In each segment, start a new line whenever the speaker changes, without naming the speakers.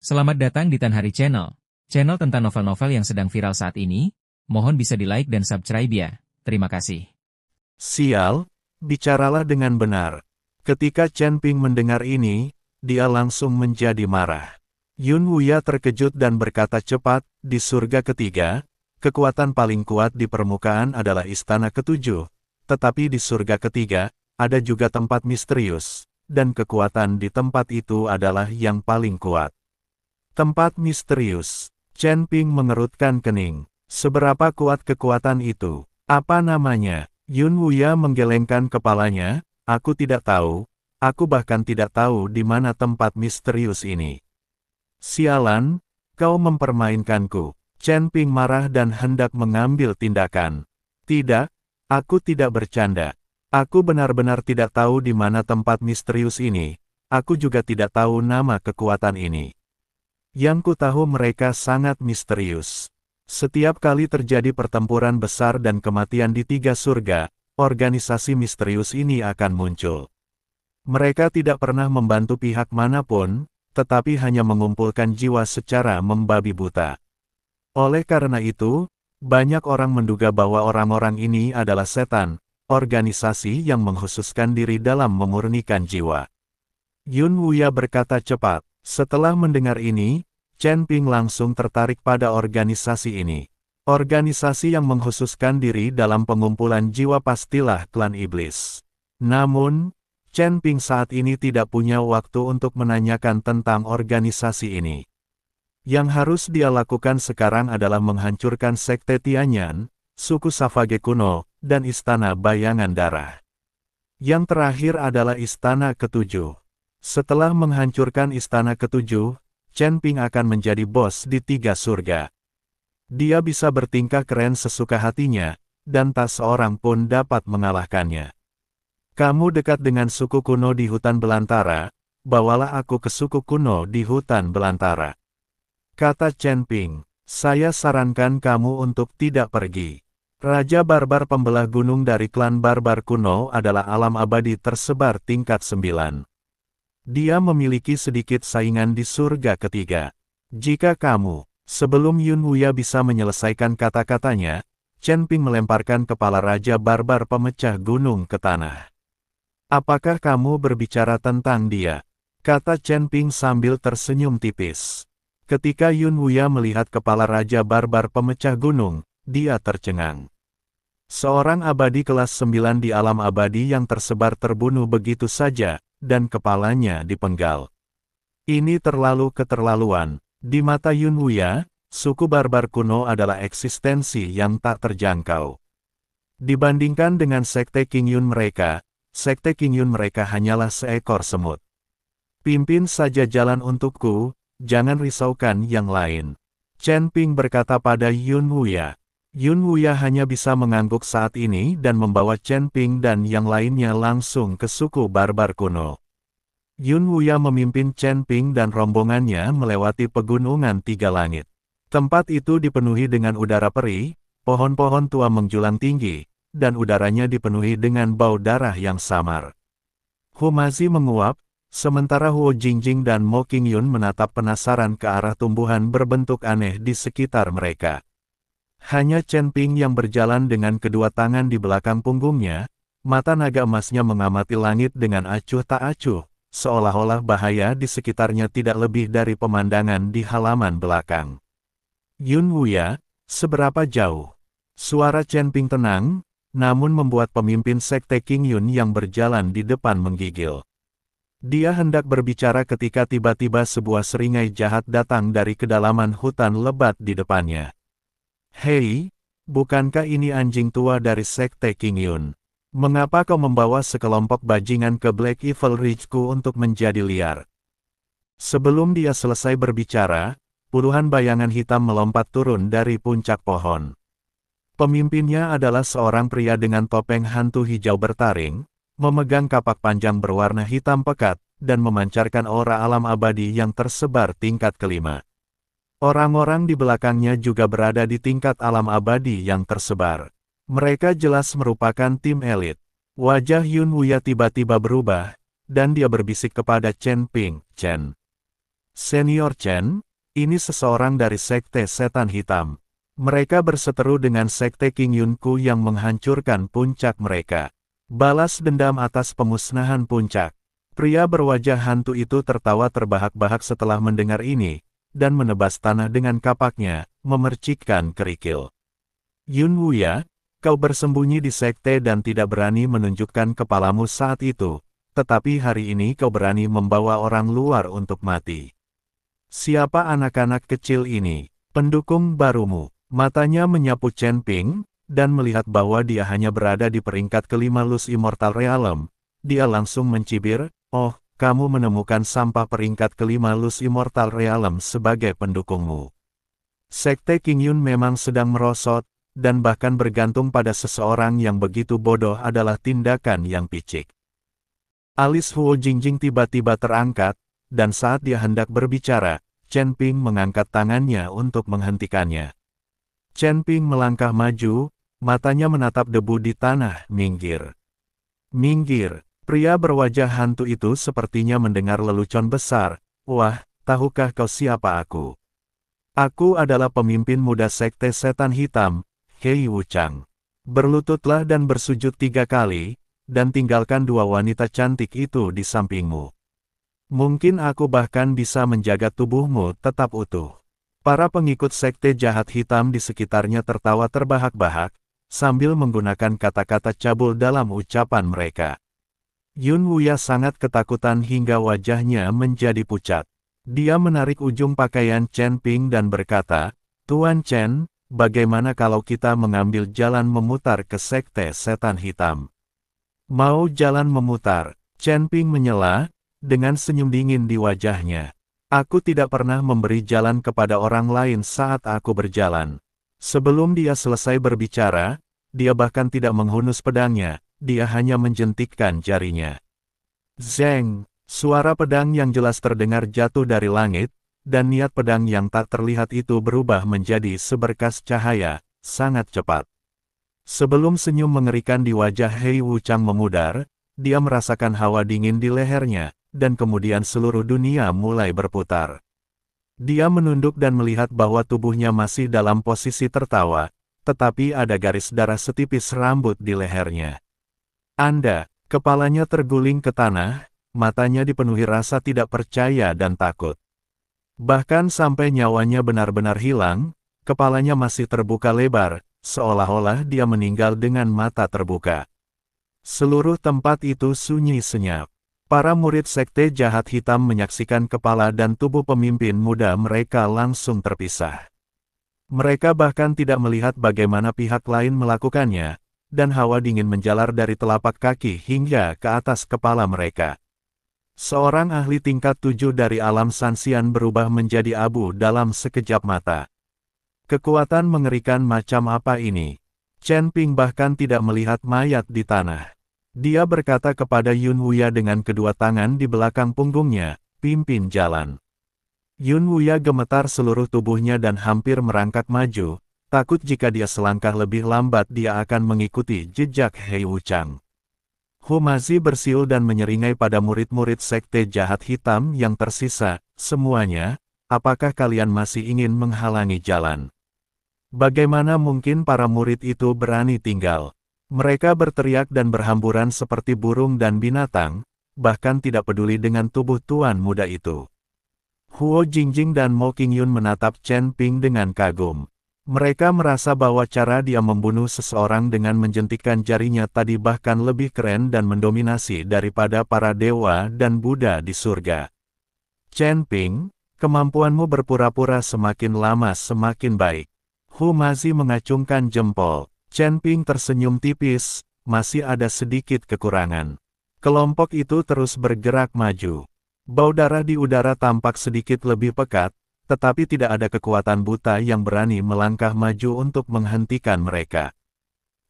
Selamat datang di Tan Hari Channel. Channel tentang novel-novel yang sedang viral saat ini. Mohon bisa di-like dan subscribe ya. Terima kasih.
Sial, bicaralah dengan benar. Ketika Chen Ping mendengar ini, dia langsung menjadi marah. Yun Wuya terkejut dan berkata cepat, di surga ketiga, kekuatan paling kuat di permukaan adalah istana ketujuh. Tetapi di surga ketiga, ada juga tempat misterius, dan kekuatan di tempat itu adalah yang paling kuat. Tempat misterius. Chen Ping mengerutkan kening. Seberapa kuat kekuatan itu? Apa namanya? Yun Wuya menggelengkan kepalanya. Aku tidak tahu. Aku bahkan tidak tahu di mana tempat misterius ini. Sialan, kau mempermainkanku. Chen Ping marah dan hendak mengambil tindakan. Tidak, aku tidak bercanda. Aku benar-benar tidak tahu di mana tempat misterius ini. Aku juga tidak tahu nama kekuatan ini. Yang ku tahu mereka sangat misterius. Setiap kali terjadi pertempuran besar dan kematian di tiga surga, organisasi misterius ini akan muncul. Mereka tidak pernah membantu pihak manapun, tetapi hanya mengumpulkan jiwa secara membabi buta. Oleh karena itu, banyak orang menduga bahwa orang-orang ini adalah setan, organisasi yang mengkhususkan diri dalam memurnikan jiwa. Yun Wuya berkata cepat. Setelah mendengar ini, Chen Ping langsung tertarik pada organisasi ini. Organisasi yang mengkhususkan diri dalam pengumpulan jiwa pastilah klan iblis. Namun, Chen Ping saat ini tidak punya waktu untuk menanyakan tentang organisasi ini. Yang harus dia lakukan sekarang adalah menghancurkan Sekte Tianyan, suku Savage kuno, dan Istana Bayangan Darah. Yang terakhir adalah Istana Ketujuh. Setelah menghancurkan Istana Ketujuh, Chen Ping akan menjadi bos di tiga surga. Dia bisa bertingkah keren sesuka hatinya, dan tak seorang pun dapat mengalahkannya. Kamu dekat dengan suku kuno di hutan belantara, bawalah aku ke suku kuno di hutan belantara. Kata Chen Ping, saya sarankan kamu untuk tidak pergi. Raja barbar pembelah gunung dari klan barbar kuno adalah alam abadi tersebar tingkat 9. Dia memiliki sedikit saingan di surga ketiga. Jika kamu, sebelum Yun Wuya bisa menyelesaikan kata-katanya, Chen Ping melemparkan kepala Raja Barbar pemecah gunung ke tanah. Apakah kamu berbicara tentang dia? Kata Chen Ping sambil tersenyum tipis. Ketika Yun Wuya melihat kepala Raja Barbar pemecah gunung, dia tercengang. Seorang abadi kelas 9 di alam abadi yang tersebar terbunuh begitu saja, dan kepalanya dipenggal. Ini terlalu keterlaluan. Di mata Yun Wuya, suku barbar kuno adalah eksistensi yang tak terjangkau. Dibandingkan dengan Sekte King Yun mereka, Sekte King Yun mereka hanyalah seekor semut. Pimpin saja jalan untukku, jangan risaukan yang lain. Chen Ping berkata pada Yun Wuya. Yun Wuya hanya bisa mengangguk saat ini dan membawa Chen Ping dan yang lainnya langsung ke suku barbar kuno. Yun Wuya memimpin Chen Ping dan rombongannya melewati pegunungan tiga langit. Tempat itu dipenuhi dengan udara perih, pohon-pohon tua menjulang tinggi, dan udaranya dipenuhi dengan bau darah yang samar. Humazi menguap, sementara Huo Jingjing dan Mo Qingyun menatap penasaran ke arah tumbuhan berbentuk aneh di sekitar mereka. Hanya Chen Ping yang berjalan dengan kedua tangan di belakang punggungnya, mata naga emasnya mengamati langit dengan acuh tak acuh, seolah-olah bahaya di sekitarnya tidak lebih dari pemandangan di halaman belakang. Yun Wuya, seberapa jauh? Suara Chen Ping tenang, namun membuat pemimpin Sekte King Yun yang berjalan di depan menggigil. Dia hendak berbicara ketika tiba-tiba sebuah seringai jahat datang dari kedalaman hutan lebat di depannya. Hei, bukankah ini anjing tua dari Sekte King Yun? Mengapa kau membawa sekelompok bajingan ke Black Evil Ridge-ku untuk menjadi liar? Sebelum dia selesai berbicara, puluhan bayangan hitam melompat turun dari puncak pohon. Pemimpinnya adalah seorang pria dengan topeng hantu hijau bertaring, memegang kapak panjang berwarna hitam pekat, dan memancarkan aura alam abadi yang tersebar tingkat kelima. Orang-orang di belakangnya juga berada di tingkat alam abadi yang tersebar. Mereka jelas merupakan tim elit. Wajah Yun Wuya tiba-tiba berubah, dan dia berbisik kepada Chen Ping, Chen. Senior Chen, ini seseorang dari Sekte Setan Hitam. Mereka berseteru dengan Sekte King Yunku yang menghancurkan puncak mereka. Balas dendam atas pemusnahan puncak. Pria berwajah hantu itu tertawa terbahak-bahak setelah mendengar ini, dan menebas tanah dengan kapaknya, memercikkan kerikil. Yun Wuya, kau bersembunyi di sekte dan tidak berani menunjukkan kepalamu saat itu, tetapi hari ini kau berani membawa orang luar untuk mati. Siapa anak-anak kecil ini? Pendukung barumu. Matanya menyapu Chen Ping, dan melihat bahwa dia hanya berada di peringkat kelima Luz Immortal Realm. Dia langsung mencibir, "Oh, kamu menemukan sampah peringkat kelima Luz Immortal Realm sebagai pendukungmu." Sekte King Yun memang sedang merosot, dan bahkan bergantung pada seseorang yang begitu bodoh adalah tindakan yang picik. Alis Huo Jingjing tiba-tiba terangkat, dan saat dia hendak berbicara, Chen Ping mengangkat tangannya untuk menghentikannya. Chen Ping melangkah maju, matanya menatap debu di tanah. "Minggir. Minggir." Pria berwajah hantu itu sepertinya mendengar lelucon besar. "Wah, tahukah kau siapa aku? Aku adalah pemimpin muda Sekte Setan Hitam, Hei Wuchang. Berlututlah dan bersujud 3 kali, dan tinggalkan 2 wanita cantik itu di sampingmu. Mungkin aku bahkan bisa menjaga tubuhmu tetap utuh." Para pengikut Sekte Jahat Hitam di sekitarnya tertawa terbahak-bahak, sambil menggunakan kata-kata cabul dalam ucapan mereka. Yun Wuya sangat ketakutan hingga wajahnya menjadi pucat. Dia menarik ujung pakaian Chen Ping dan berkata, "Tuan Chen, bagaimana kalau kita mengambil jalan memutar ke Sekte Setan Hitam?" "Mau jalan memutar?" Chen Ping menyela, dengan senyum dingin di wajahnya. "Aku tidak pernah memberi jalan kepada orang lain saat aku berjalan." Sebelum dia selesai berbicara, dia bahkan tidak menghunus pedangnya, dia hanya menjentikkan jarinya. Zeng, suara pedang yang jelas terdengar jatuh dari langit, dan niat pedang yang tak terlihat itu berubah menjadi seberkas cahaya, sangat cepat. Sebelum senyum mengerikan di wajah Hei Wuchang memudar, dia merasakan hawa dingin di lehernya, dan kemudian seluruh dunia mulai berputar. Dia menunduk dan melihat bahwa tubuhnya masih dalam posisi tertawa, tetapi ada garis darah setipis rambut di lehernya. Kepalanya terguling ke tanah, matanya dipenuhi rasa tidak percaya dan takut. Bahkan sampai nyawanya benar-benar hilang, kepalanya masih terbuka lebar, seolah-olah dia meninggal dengan mata terbuka. Seluruh tempat itu sunyi senyap. Para murid Sekte Jahat Hitam menyaksikan kepala dan tubuh pemimpin muda mereka langsung terpisah. Mereka bahkan tidak melihat bagaimana pihak lain melakukannya, dan hawa dingin menjalar dari telapak kaki hingga ke atas kepala mereka. Seorang ahli tingkat 7 dari alam Sanxian berubah menjadi abu dalam sekejap mata. Kekuatan mengerikan macam apa ini? Chen Ping bahkan tidak melihat mayat di tanah. Dia berkata kepada Yun Wuya dengan kedua tangan di belakang punggungnya, "Pimpin jalan." Yun Wuya gemetar seluruh tubuhnya dan hampir merangkak maju, takut jika dia selangkah lebih lambat dia akan mengikuti jejak Hei Wuchang. Humazi bersiul dan menyeringai pada murid-murid Sekte Jahat Hitam yang tersisa, "Semuanya, apakah kalian masih ingin menghalangi jalan?" Bagaimana mungkin para murid itu berani tinggal? Mereka berteriak dan berhamburan seperti burung dan binatang, bahkan tidak peduli dengan tubuh tuan muda itu. Huo Jingjing dan Mo Qingyun menatap Chen Ping dengan kagum. Mereka merasa bahwa cara dia membunuh seseorang dengan menjentikkan jarinya tadi bahkan lebih keren dan mendominasi daripada para dewa dan Buddha di surga. "Chen Ping, kemampuanmu berpura-pura semakin lama semakin baik." Humazi mengacungkan jempol. Chen Ping tersenyum tipis, masih ada sedikit kekurangan. Kelompok itu terus bergerak maju. Bau darah di udara tampak sedikit lebih pekat, tetapi tidak ada kekuatan buta yang berani melangkah maju untuk menghentikan mereka.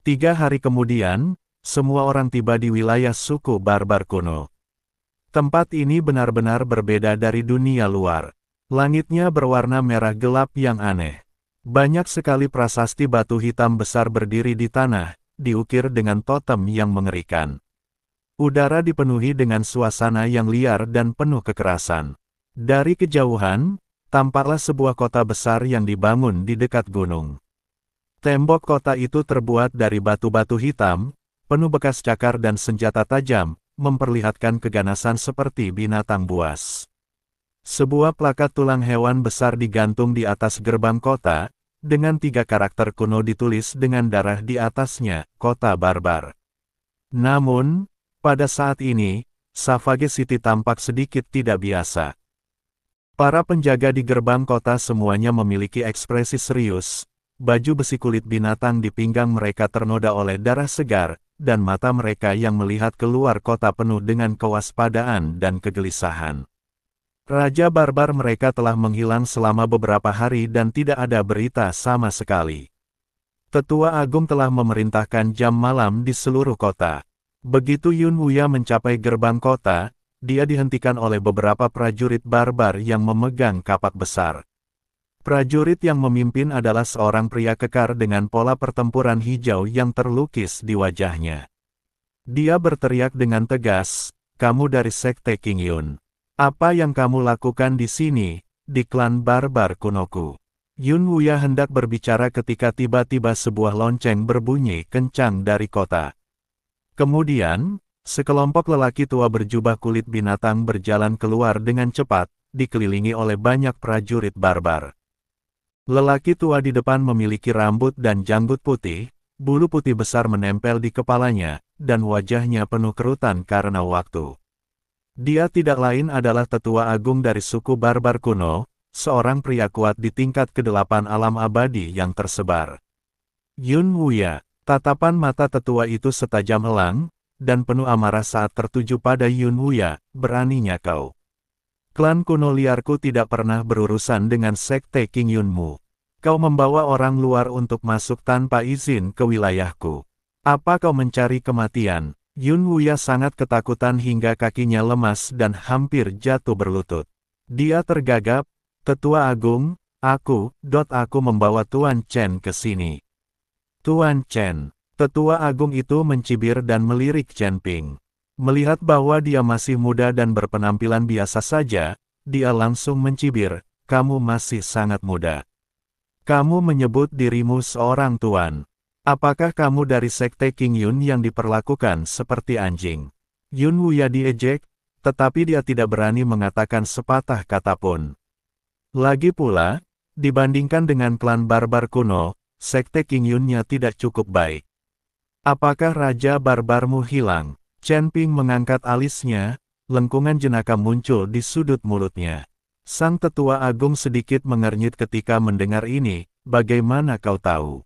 3 hari kemudian, semua orang tiba di wilayah suku barbar kuno. Tempat ini benar-benar berbeda dari dunia luar. Langitnya berwarna merah gelap yang aneh. Banyak sekali prasasti batu hitam besar berdiri di tanah, diukir dengan totem yang mengerikan. Udara dipenuhi dengan suasana yang liar dan penuh kekerasan. Dari kejauhan, tampaklah sebuah kota besar yang dibangun di dekat gunung. Tembok kota itu terbuat dari batu-batu hitam, penuh bekas cakar dan senjata tajam, memperlihatkan keganasan seperti binatang buas. Sebuah plakat tulang hewan besar digantung di atas gerbang kota, dengan 3 karakter kuno ditulis dengan darah di atasnya, Kota Barbar. Namun, pada saat ini, Savage City tampak sedikit tidak biasa. Para penjaga di gerbang kota semuanya memiliki ekspresi serius, baju besi kulit binatang di pinggang mereka ternoda oleh darah segar, dan mata mereka yang melihat keluar kota penuh dengan kewaspadaan dan kegelisahan. Raja barbar mereka telah menghilang selama beberapa hari dan tidak ada berita sama sekali. Tetua Agung telah memerintahkan jam malam di seluruh kota. Begitu Yun Wuya mencapai gerbang kota, dia dihentikan oleh beberapa prajurit barbar yang memegang kapak besar. Prajurit yang memimpin adalah seorang pria kekar dengan pola pertempuran hijau yang terlukis di wajahnya. Dia berteriak dengan tegas, "Kamu dari Sekte King Yun. Apa yang kamu lakukan di sini, di klan barbar kunoku?" Yun Wuya hendak berbicara ketika tiba-tiba sebuah lonceng berbunyi kencang dari kota. Kemudian, sekelompok lelaki tua berjubah kulit binatang berjalan keluar dengan cepat, dikelilingi oleh banyak prajurit barbar. Lelaki tua di depan memiliki rambut dan janggut putih, bulu putih besar menempel di kepalanya, dan wajahnya penuh kerutan karena waktu. Dia tidak lain adalah tetua agung dari suku barbar kuno, seorang pria kuat di tingkat ke-8 alam abadi yang tersebar. Yun Wuya, tatapan mata tetua itu setajam elang, dan penuh amarah saat tertuju pada Yun Wuya, beraninya kau. Klan kuno liarku tidak pernah berurusan dengan Sekte King Yunmu. Kau membawa orang luar untuk masuk tanpa izin ke wilayahku. Apa kau mencari kematian? Yun Wuya sangat ketakutan hingga kakinya lemas dan hampir jatuh berlutut. Dia tergagap, "Tetua Agung, aku membawa Tuan Chen ke sini." Tuan Chen. Tetua Agung itu mencibir dan melirik Chen Ping. Melihat bahwa dia masih muda dan berpenampilan biasa saja, dia langsung mencibir, "Kamu masih sangat muda. Kamu menyebut dirimu seorang tuan. Apakah kamu dari Sekte King Yun yang diperlakukan seperti anjing?" Yun Wuya diejek, tetapi dia tidak berani mengatakan sepatah kata pun. Lagi pula, dibandingkan dengan klan barbar kuno, Sekte King Yun-nya tidak cukup baik. "Apakah Raja Barbarmu hilang?" Chen Ping mengangkat alisnya, lengkungan jenaka muncul di sudut mulutnya. Sang tetua agung sedikit mengernyit ketika mendengar ini, "Bagaimana kau tahu?"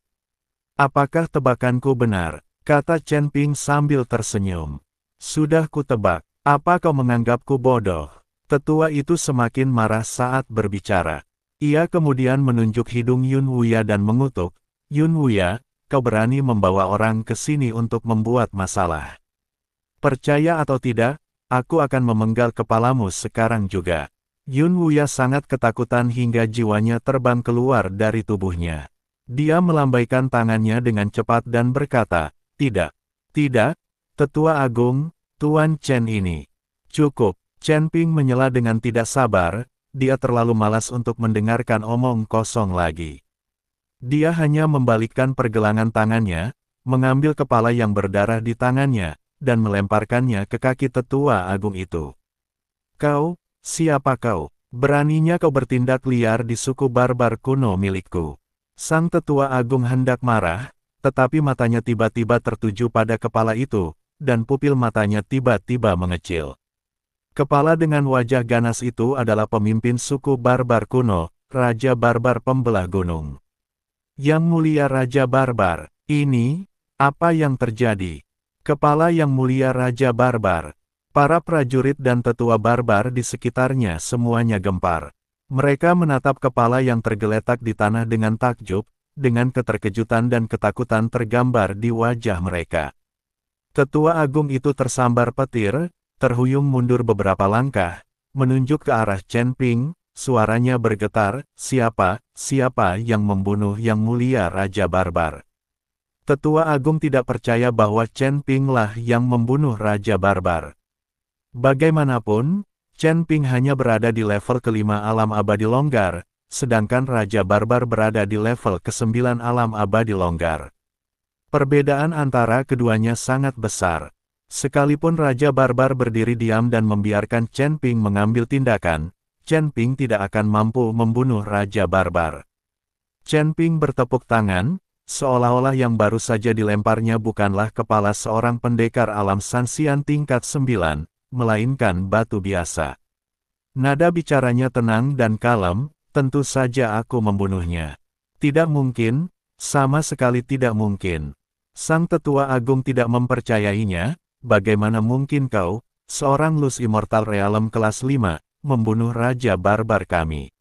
"Apakah tebakanku benar?" kata Chen Ping sambil tersenyum. "Sudah kutebak, apa kau menganggapku bodoh?" Tetua itu semakin marah saat berbicara. Ia kemudian menunjuk hidung Yun Wuya dan mengutuk, "Yun Wuya, kau berani membawa orang ke sini untuk membuat masalah. Percaya atau tidak, aku akan memenggal kepalamu sekarang juga." Yun Wuya sangat ketakutan hingga jiwanya terbang keluar dari tubuhnya. Dia melambaikan tangannya dengan cepat dan berkata, "Tidak, tidak, Tetua Agung, Tuan Chen ini. Cukup." Chen Ping menyela dengan tidak sabar, dia terlalu malas untuk mendengarkan omong kosong lagi. Dia hanya membalikkan pergelangan tangannya, mengambil kepala yang berdarah di tangannya, dan melemparkannya ke kaki tetua agung itu. "Kau, siapa kau? Beraninya kau bertindak liar di suku barbar kuno milikku." Sang tetua agung hendak marah, tetapi matanya tiba-tiba tertuju pada kepala itu, dan pupil matanya tiba-tiba mengecil. Kepala dengan wajah ganas itu adalah pemimpin suku barbar kuno, Raja Barbar Pembelah Gunung. "Yang mulia Raja Barbar, ini, apa yang terjadi?" Kepala Yang Mulia Raja Barbar. Para prajurit dan tetua barbar di sekitarnya semuanya gempar. Mereka menatap kepala yang tergeletak di tanah dengan takjub, dengan keterkejutan dan ketakutan tergambar di wajah mereka. Tetua agung itu tersambar petir, terhuyung mundur beberapa langkah, menunjuk ke arah Chen Ping, suaranya bergetar, siapa yang membunuh Yang Mulia Raja Barbar?" Tetua agung tidak percaya bahwa Chen Ping lah yang membunuh Raja Barbar. Bagaimanapun, Chen Ping hanya berada di level kelima alam abadi longgar, sedangkan Raja Barbar berada di level ke-9 alam abadi longgar. Perbedaan antara keduanya sangat besar. Sekalipun Raja Barbar berdiri diam dan membiarkan Chen Ping mengambil tindakan, Chen Ping tidak akan mampu membunuh Raja Barbar. Chen Ping bertepuk tangan, seolah-olah yang baru saja dilemparnya bukanlah kepala seorang pendekar alam Sanxian tingkat 9, melainkan batu biasa. Nada bicaranya tenang dan kalem, tentu saja aku membunuhnya. Tidak mungkin, sama sekali tidak mungkin. Sang Tetua Agung tidak mempercayainya. Bagaimana mungkin kau, seorang Lus Immortal Realm kelas 5, membunuh Raja Barbar kami?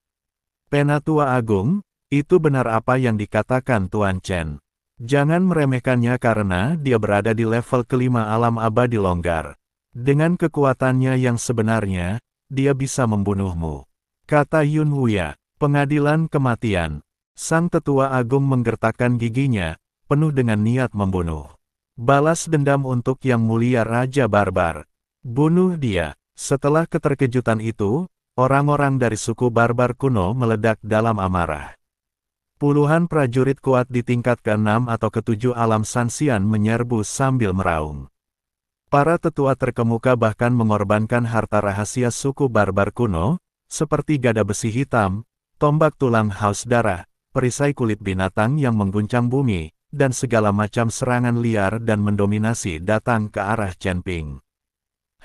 Penatua Agung, itu benar apa yang dikatakan Tuan Chen. Jangan meremehkannya karena dia berada di level kelima alam abadi longgar. Dengan kekuatannya yang sebenarnya, dia bisa membunuhmu. Kata Yun Wuya, pengadilan kematian. Sang Tetua Agung menggertakkan giginya, penuh dengan niat membunuh. Balas dendam untuk Yang Mulia Raja Barbar. Bunuh dia. Setelah keterkejutan itu, orang-orang dari suku Barbar kuno meledak dalam amarah. Puluhan prajurit kuat di tingkat ke-6 atau ke-7 alam Sanxian menyerbu sambil meraung. Para tetua terkemuka bahkan mengorbankan harta rahasia suku Barbar kuno, seperti gada besi hitam, tombak tulang haus darah, perisai kulit binatang yang mengguncang bumi, dan segala macam serangan liar dan mendominasi datang ke arah Chen Ping.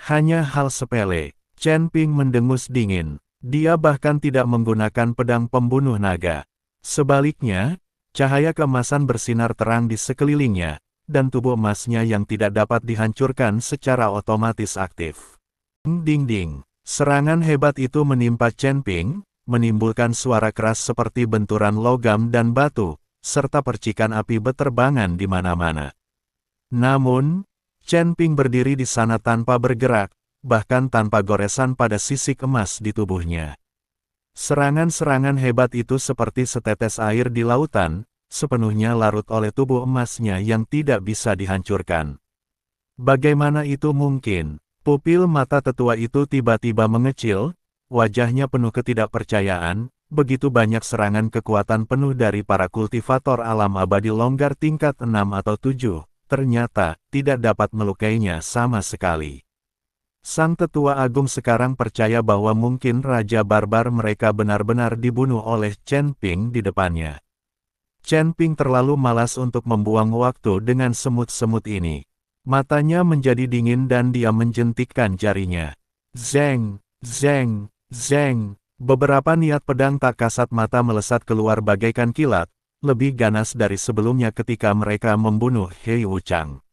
Hanya hal sepele, Chen Ping mendengus dingin. Dia bahkan tidak menggunakan pedang pembunuh naga. Sebaliknya, cahaya keemasan bersinar terang di sekelilingnya, dan tubuh emasnya yang tidak dapat dihancurkan secara otomatis aktif. Ding-ding, serangan hebat itu menimpa Chen Ping, menimbulkan suara keras seperti benturan logam dan batu, serta percikan api beterbangan di mana-mana. Namun, Chen Ping berdiri di sana tanpa bergerak, bahkan tanpa goresan pada sisik emas di tubuhnya. Serangan-serangan hebat itu seperti setetes air di lautan, sepenuhnya larut oleh tubuh emasnya yang tidak bisa dihancurkan. Bagaimana itu mungkin? Pupil mata tetua itu tiba-tiba mengecil, wajahnya penuh ketidakpercayaan. Begitu banyak serangan kekuatan penuh dari para kultivator alam abadi longgar tingkat 6 atau 7, ternyata tidak dapat melukainya sama sekali. Sang Tetua Agung sekarang percaya bahwa mungkin Raja Barbar mereka benar-benar dibunuh oleh Chen Ping di depannya. Chen Ping terlalu malas untuk membuang waktu dengan semut-semut ini. Matanya menjadi dingin dan dia menjentikkan jarinya. Zeng, zeng, zeng. Beberapa niat pedang tak kasat mata melesat keluar bagaikan kilat, lebih ganas dari sebelumnya ketika mereka membunuh Hei Wuchang.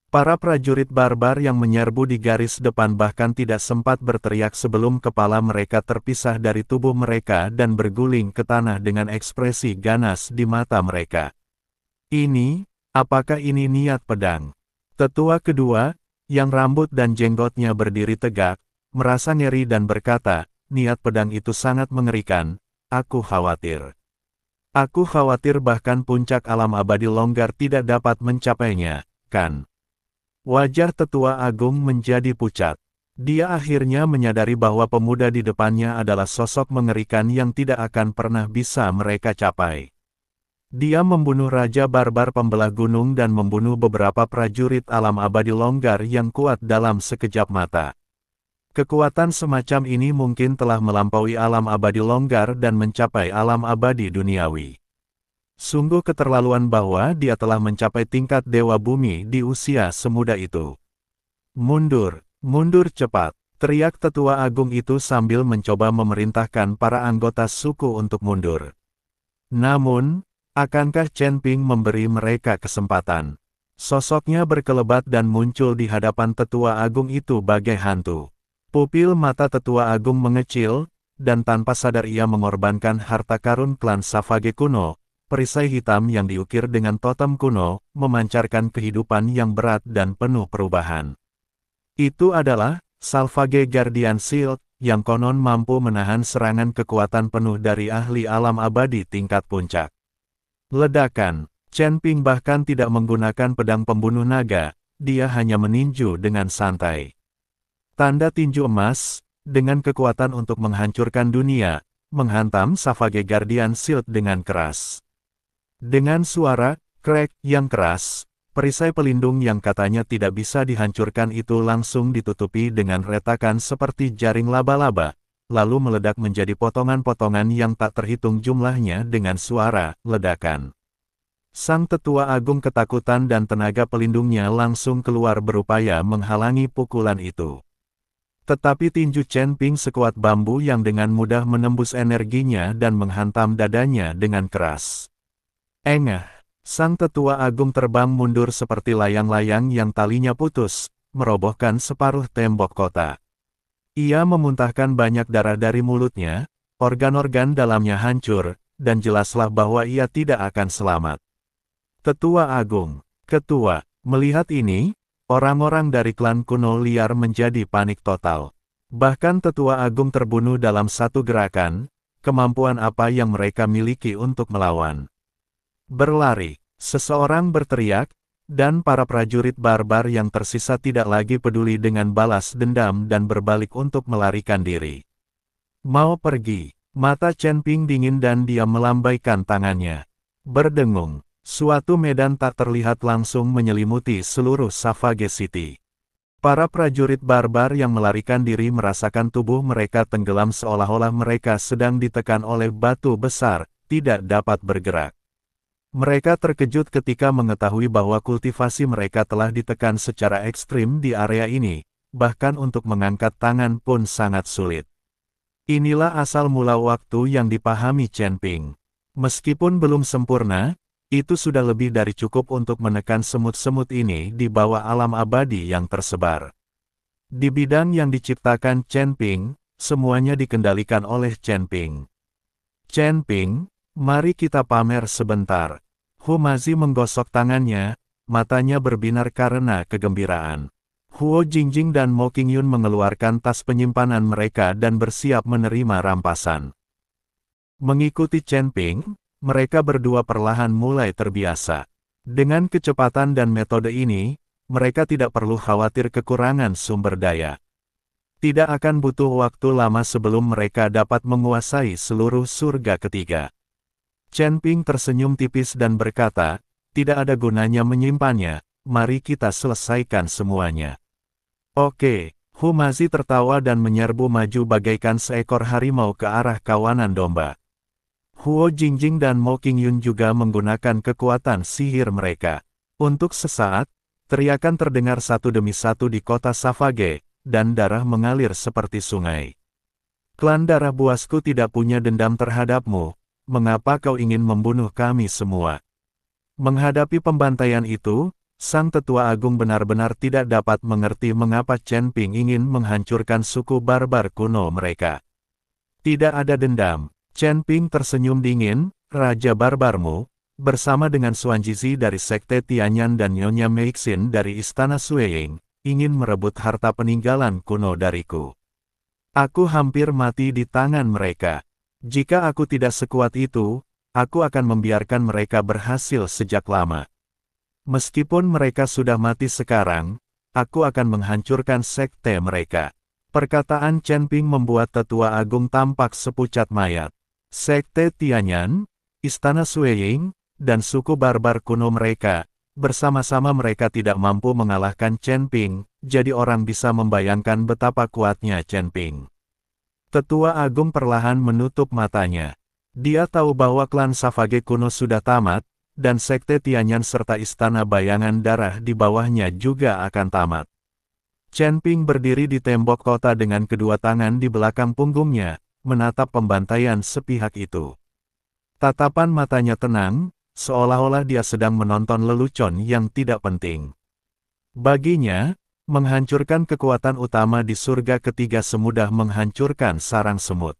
Para prajurit barbar yang menyerbu di garis depan bahkan tidak sempat berteriak sebelum kepala mereka terpisah dari tubuh mereka dan berguling ke tanah dengan ekspresi ganas di mata mereka. Apakah ini niat pedang? Tetua kedua, yang rambut dan jenggotnya berdiri tegak, merasa ngeri dan berkata, niat pedang itu sangat mengerikan, aku khawatir. Aku khawatir bahkan puncak alam abadi longgar tidak dapat mencapainya, kan? Wajah Tetua Agung menjadi pucat. Dia akhirnya menyadari bahwa pemuda di depannya adalah sosok mengerikan yang tidak akan pernah bisa mereka capai. Dia membunuh Raja Barbar pembelah gunung dan membunuh beberapa prajurit alam abadi longgar yang kuat dalam sekejap mata. Kekuatan semacam ini mungkin telah melampaui alam abadi longgar dan mencapai alam abadi duniawi. Sungguh keterlaluan bahwa dia telah mencapai tingkat Dewa Bumi di usia semuda itu. Mundur, mundur cepat, teriak Tetua Agung itu sambil mencoba memerintahkan para anggota suku untuk mundur. Namun, akankah Chen Ping memberi mereka kesempatan? Sosoknya berkelebat dan muncul di hadapan Tetua Agung itu bagai hantu. Pupil mata Tetua Agung mengecil, dan tanpa sadar ia mengorbankan harta karun klan Savage kuno, perisai hitam yang diukir dengan totem kuno, memancarkan kehidupan yang berat dan penuh perubahan. Itu adalah Salvage Guardian Shield, yang konon mampu menahan serangan kekuatan penuh dari ahli alam abadi tingkat puncak. Ledakan, Chen Ping bahkan tidak menggunakan pedang pembunuh naga, dia hanya meninju dengan santai. Tanda tinju emas, dengan kekuatan untuk menghancurkan dunia, menghantam Savage Guardian Shield dengan keras. Dengan suara crack yang keras, perisai pelindung yang katanya tidak bisa dihancurkan itu langsung ditutupi dengan retakan seperti jaring laba-laba, lalu meledak menjadi potongan-potongan yang tak terhitung jumlahnya dengan suara ledakan. Sang Tetua Agung ketakutan dan tenaga pelindungnya langsung keluar berupaya menghalangi pukulan itu. Tetapi tinju Chen Ping sekuat bambu yang dengan mudah menembus energinya dan menghantam dadanya dengan keras. Engah, Sang Tetua Agung terbang mundur seperti layang-layang yang talinya putus, merobohkan separuh tembok kota. Ia memuntahkan banyak darah dari mulutnya, organ-organ dalamnya hancur, dan jelaslah bahwa ia tidak akan selamat. Tetua Agung, Ketua, melihat ini, orang-orang dari klan kuno liar menjadi panik total. Bahkan Tetua Agung terbunuh dalam satu gerakan, kemampuan apa yang mereka miliki untuk melawan. Berlari, seseorang berteriak, dan para prajurit barbar yang tersisa tidak lagi peduli dengan balas dendam dan berbalik untuk melarikan diri. Mau pergi, mata Chen Ping dingin dan dia melambaikan tangannya. Berdengung, suatu medan tak terlihat langsung menyelimuti seluruh Savage City. Para prajurit barbar yang melarikan diri merasakan tubuh mereka tenggelam seolah-olah mereka sedang ditekan oleh batu besar, tidak dapat bergerak. Mereka terkejut ketika mengetahui bahwa kultivasi mereka telah ditekan secara ekstrim di area ini, bahkan untuk mengangkat tangan pun sangat sulit. Inilah asal mula waktu yang dipahami Chen Ping. Meskipun belum sempurna, itu sudah lebih dari cukup untuk menekan semut-semut ini di bawah alam abadi yang tersebar. Di bidang yang diciptakan Chen Ping, semuanya dikendalikan oleh Chen Ping. Chen Ping, mari kita pamer sebentar. Humazi menggosok tangannya, matanya berbinar karena kegembiraan. Huo Jingjing dan Mo Qingyun mengeluarkan tas penyimpanan mereka dan bersiap menerima rampasan. Mengikuti Chen Ping, mereka berdua perlahan mulai terbiasa. Dengan kecepatan dan metode ini, mereka tidak perlu khawatir kekurangan sumber daya. Tidak akan butuh waktu lama sebelum mereka dapat menguasai seluruh surga ketiga. Chen Ping tersenyum tipis dan berkata, tidak ada gunanya menyimpannya, mari kita selesaikan semuanya. Oke, Humazi tertawa dan menyerbu maju bagaikan seekor harimau ke arah kawanan domba. Huo Jingjing dan Mo Qingyun juga menggunakan kekuatan sihir mereka. Untuk sesaat, teriakan terdengar satu demi satu di kota Savage, dan darah mengalir seperti sungai. Klan darah buasku tidak punya dendam terhadapmu. Mengapa kau ingin membunuh kami semua? Menghadapi pembantaian itu, Sang Tetua Agung benar-benar tidak dapat mengerti mengapa Chen Ping ingin menghancurkan suku barbar kuno mereka. Tidak ada dendam, Chen Ping tersenyum dingin, Raja Barbarmu, bersama dengan Xuan Jizi dari Sekte Tianyan dan Nyonya Meixin dari Istana Suiying, ingin merebut harta peninggalan kuno dariku. Aku hampir mati di tangan mereka. Jika aku tidak sekuat itu, aku akan membiarkan mereka berhasil sejak lama. Meskipun mereka sudah mati sekarang, aku akan menghancurkan sekte mereka. Perkataan Chen Ping membuat Tetua Agung tampak sepucat mayat. Sekte Tianyan, Istana Suiying, dan suku barbar kuno mereka, bersama-sama mereka tidak mampu mengalahkan Chen Ping, jadi orang bisa membayangkan betapa kuatnya Chen Ping. Tetua Agung perlahan menutup matanya. Dia tahu bahwa klan Savage kuno sudah tamat, dan Sekte Tianyan serta Istana Bayangan Darah di bawahnya juga akan tamat. Chen Ping berdiri di tembok kota dengan kedua tangan di belakang punggungnya, menatap pembantaian sepihak itu. Tatapan matanya tenang, seolah-olah dia sedang menonton lelucon yang tidak penting. Baginya, menghancurkan kekuatan utama di surga ketiga semudah menghancurkan sarang semut.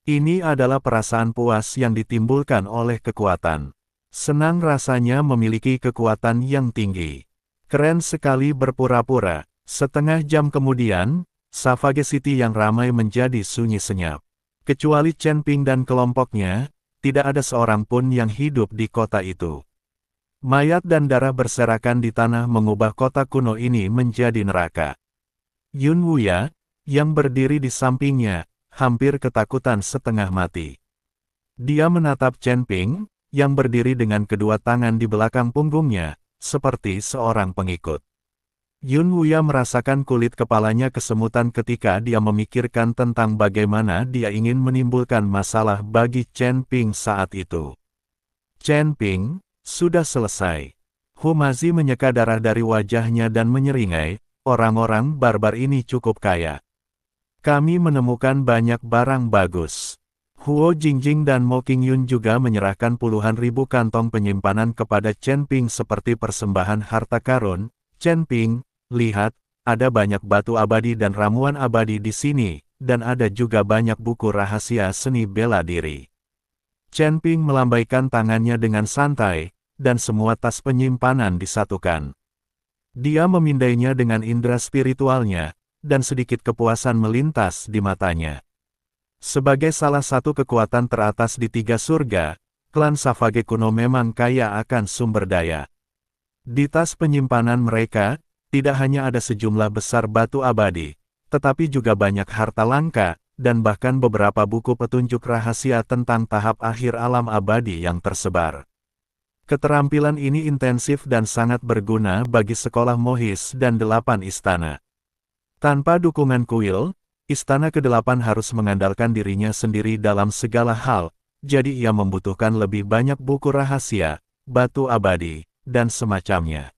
Ini adalah perasaan puas yang ditimbulkan oleh kekuatan. Senang rasanya memiliki kekuatan yang tinggi. Keren sekali berpura-pura. Setengah jam kemudian, Savage City yang ramai menjadi sunyi senyap. Kecuali Chen Ping dan kelompoknya, tidak ada seorang pun yang hidup di kota itu. Mayat dan darah berserakan di tanah mengubah kota kuno ini menjadi neraka. Yun Wuya, yang berdiri di sampingnya, hampir ketakutan setengah mati. Dia menatap Chen Ping, yang berdiri dengan kedua tangan di belakang punggungnya, seperti seorang pengikut. Yun Wuya merasakan kulit kepalanya kesemutan ketika dia memikirkan tentang bagaimana dia ingin menimbulkan masalah bagi Chen Ping saat itu. Chen Ping, sudah selesai. Humazi menyeka darah dari wajahnya dan menyeringai, orang-orang barbar ini cukup kaya. Kami menemukan banyak barang bagus. Huo Jingjing dan Mo Qingyun juga menyerahkan puluhan ribu kantong penyimpanan kepada Chen Ping seperti persembahan harta karun. Chen Ping, lihat, ada banyak batu abadi dan ramuan abadi di sini, dan ada juga banyak buku rahasia seni bela diri. Chen Ping melambaikan tangannya dengan santai, dan semua tas penyimpanan disatukan. Dia memindainya dengan indera spiritualnya, dan sedikit kepuasan melintas di matanya. Sebagai salah satu kekuatan teratas di tiga surga, klan Savage kuno memang kaya akan sumber daya. Di tas penyimpanan mereka, tidak hanya ada sejumlah besar batu abadi, tetapi juga banyak harta langka, dan bahkan beberapa buku petunjuk rahasia tentang tahap akhir alam abadi yang tersebar. Keterampilan ini intensif dan sangat berguna bagi sekolah Mohis dan 8 istana. Tanpa dukungan kuil, Istana ke-8 harus mengandalkan dirinya sendiri dalam segala hal, jadi ia membutuhkan lebih banyak buku rahasia, batu abadi, dan semacamnya.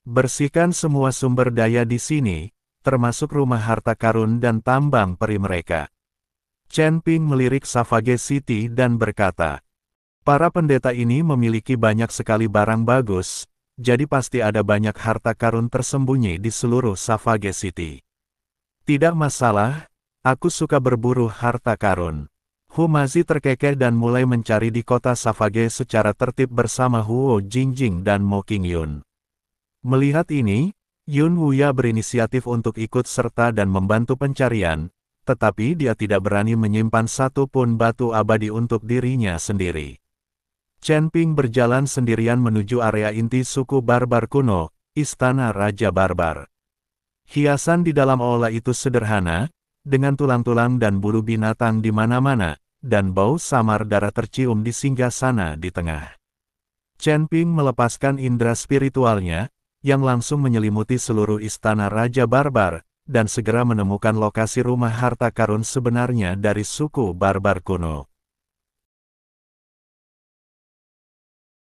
Bersihkan semua sumber daya di sini, termasuk rumah harta karun dan tambang peri mereka. Chen Ping melirik Savage City dan berkata, para pendeta ini memiliki banyak sekali barang bagus, jadi pasti ada banyak harta karun tersembunyi di seluruh Savage City. Tidak masalah, aku suka berburu harta karun. Humazi terkekeh dan mulai mencari di kota Savage secara tertib bersama Huo Jingjing dan Mo Qingyun. Melihat ini, Yun Wuya berinisiatif untuk ikut serta dan membantu pencarian, tetapi dia tidak berani menyimpan satu pun batu abadi untuk dirinya sendiri. Chen Ping berjalan sendirian menuju area inti suku barbar kuno, Istana Raja Barbar. Hiasan di dalam aula itu sederhana, dengan tulang-tulang dan bulu binatang di mana-mana, dan bau samar darah tercium di singgasana di tengah. Chen Ping melepaskan indera spiritualnya, yang langsung menyelimuti seluruh istana Raja Barbar, dan segera menemukan lokasi rumah harta karun sebenarnya dari suku barbar kuno.